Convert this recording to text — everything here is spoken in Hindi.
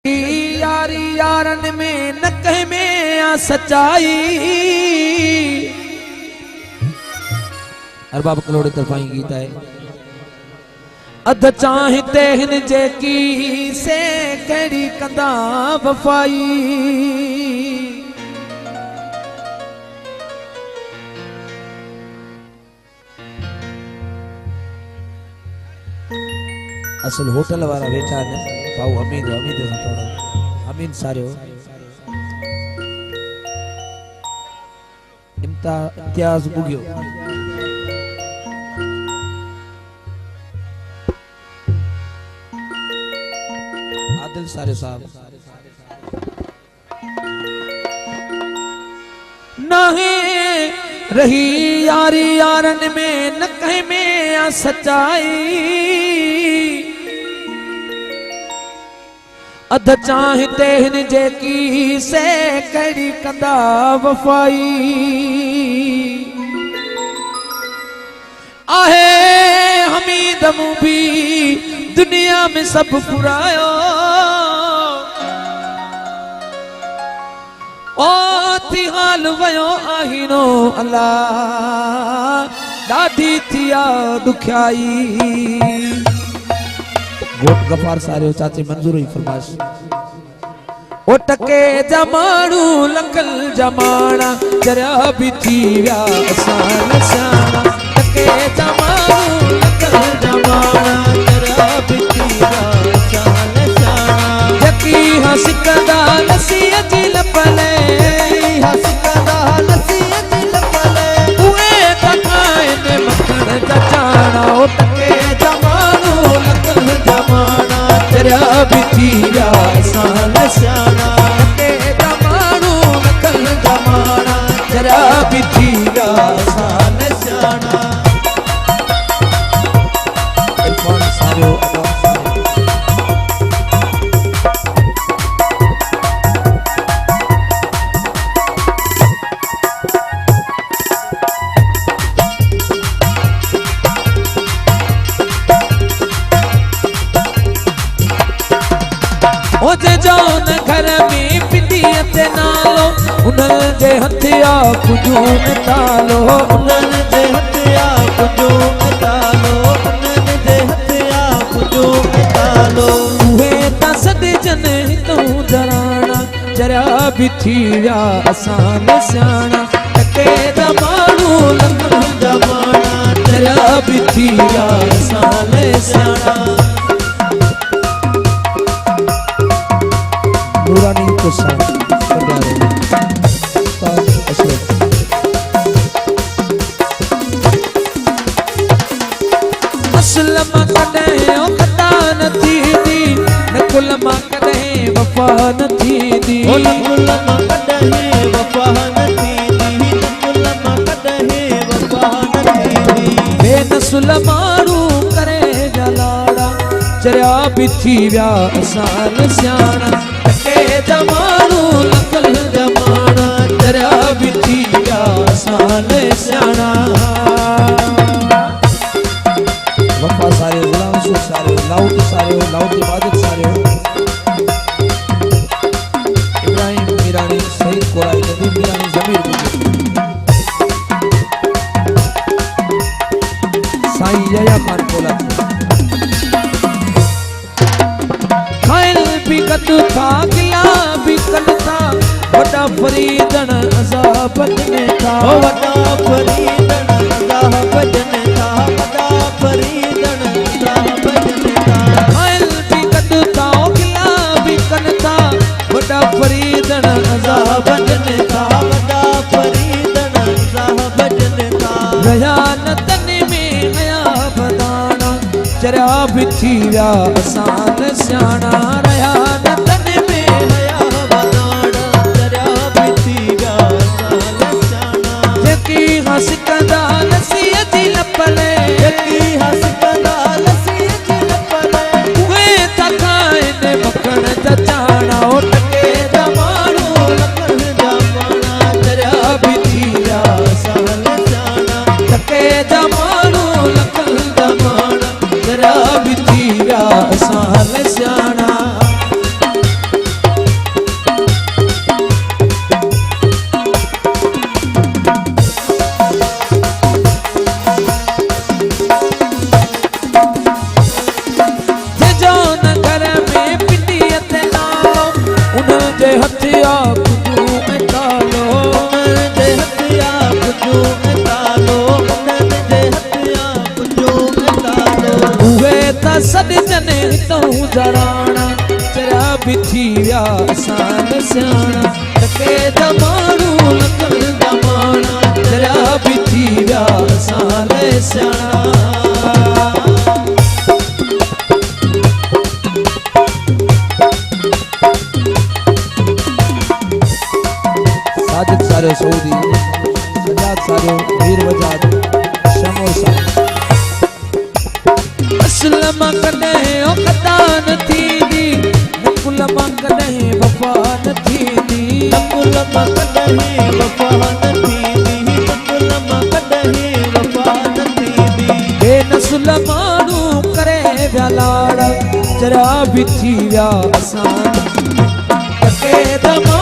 यारी यारन में न कह में आ सच्चाई। अरबाब कलोड़े तरफाई गीत है अध चाहते हिन जेकी से कड़ी कंदा वफाई। असल होटल वाला वेठा ने पाऊ हमीद हमीद थोड़ा हमीद सारे इम्तियाज बुगियो आदिल सारे साहब नहीं रही यारी यारन में न कहीं में आ सच्चाई। अध चाहते हिन जेकी से कड़ी कंदा वफाई। आहे हमीद भी दुनिया में सब फुरायो ओ थी हाल वयो आहिनो अल्लाह दादी थिया दुखियाई। गोट गफार सारे चाचे मंजूर ही फरमाश ओ टके जमाणू लकल जमाना जरा भी थी व्या आसान शाना। टके जमाणू लकल जमाना जरा भी थी व्या आसान शाना। यकी हसकदा नसीह जी लपले हसकदा नसीह जी लपले उए तकाए ने मखण जचाना। ओ टके जमाणू लकल जमाना जरा भी थी व्या आसान शाना। टके जमाणू लकल जमाना जरा भी थी व्या आसान शाना। इरफान सारो जौन घर में पिटियत नालो उनल जे हथिया कुजून तालो। उनल जे हथिया कुजून तालो उनल जे हथिया कुजून तालो। उहे त सदजन तू जराना जरा भी थी व्या आसान शाना। टके जमाणू लकल जमाना जरा भी थी व्या आसान शाना। नूरानी को असलम कदे खता न थी दी न कुलमा कदे वफा न थी दी। न कुलमा कदे वफा न थी दी न कुलमा कदे वफा न थी दी। बेनसुल मारू करे जलाड़ा जरा भी थी व्या आसान शाना। टके जमाणू लकल जमाना जरा भी थी व्या आसान शाना। वफा सारे गुलाम सो सारे लाउट इबादत सारे इब्राहिम मीरानी सईद कोराई नदीम मीरानी जमीर साईं जया खान कोला भी कद था गिला भी कल था वड़ा फरीदन अज़ाबत में था। वड़ा फरीदन अज़ाबत में था वड़ा फरीदन अज़ाबत में था। खाइल भी कद था गिला भी कल था वड़ा फरीदन अज़ाबत में था वड़ा फरीदन अज़ाबत में था। रया न तन में हया बदाना जरा भी थी व्या आसान शाना। रया न तन में हया बदाना जरा भी थी व्या आसान शाना। यकी हसकदा नसीह जी लपले यकी हसकदा नसीह जी लपले उहे तकाए ने मखण जचाना। ओ टके जमाणू लकल जमाना जरा भी थी व्या आसान शाना। टके जमाणू लकल जमाना जरा भी थी व्या आसान भी थी विया असां सियाणा टके दमाणू लकड़ दमाणा जरा भी थी विया असां सियाणा साजिद सारे सऊदी सजाद सारे वीर वजाद शमो सारे असलम कॾहिं औक़दान थींदी नकुलम कॾहिं वफ़ा न थींदी नकुलम कॾहिं वफ़ा न थींदी नकुलम कॾहिं वफ़ा न थींदी बेनसुल माण्हू करे विया लाड़ जरा भी थी विया असां टके दमा